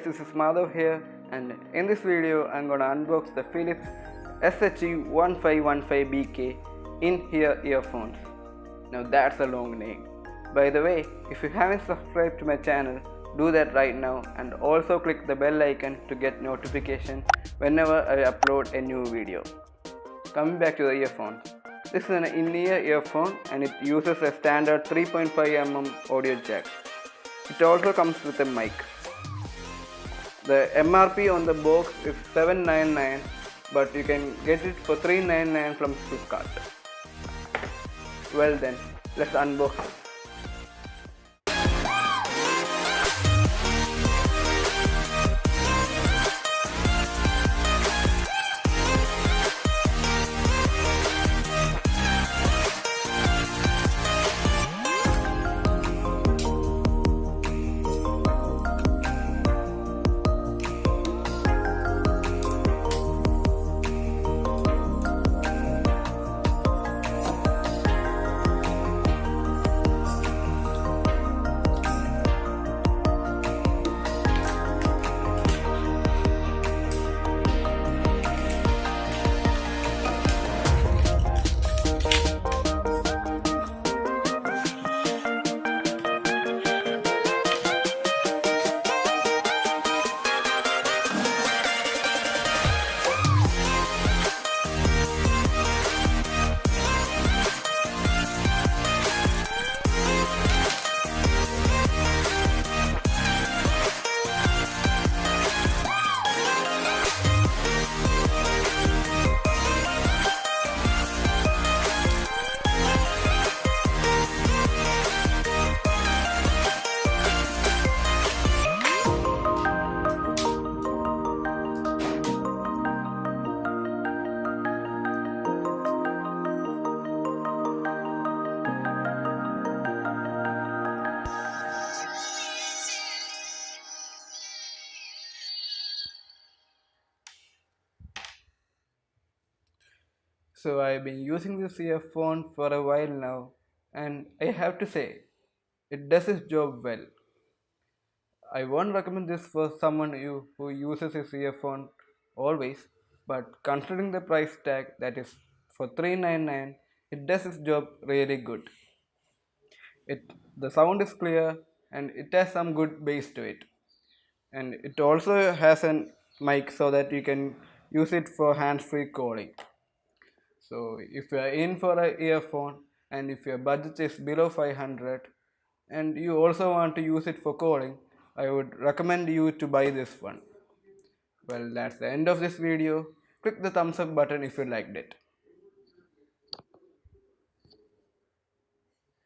this is Madhav here, and in this video I'm gonna unbox the Philips SHE1515BK Inear-Earphones. Now that's a long name. By the way, if you haven't subscribed to my channel, do that right now and also click the bell icon to get notification whenever I upload a new video. Coming back to the earphones. This is an in-ear earphone and it uses a standard 3.5mm audio jack. It also comes with a mic. The MRP on the box is $799, but you can get it for $399 from Flipkart. Well then, let's unbox it. So I've been using this earphone for a while now, and I have to say, it does its job well. I won't recommend this for someone who uses his earphone always, but considering the price tag, that is for $399, it does its job really good. The sound is clear and it has some good bass to it. And it also has a mic so that you can use it for hands-free calling. So if you are in for an earphone and if your budget is below 500 and you also want to use it for calling, I would recommend you to buy this one. Well, that's the end of this video. Click the thumbs up button if you liked it.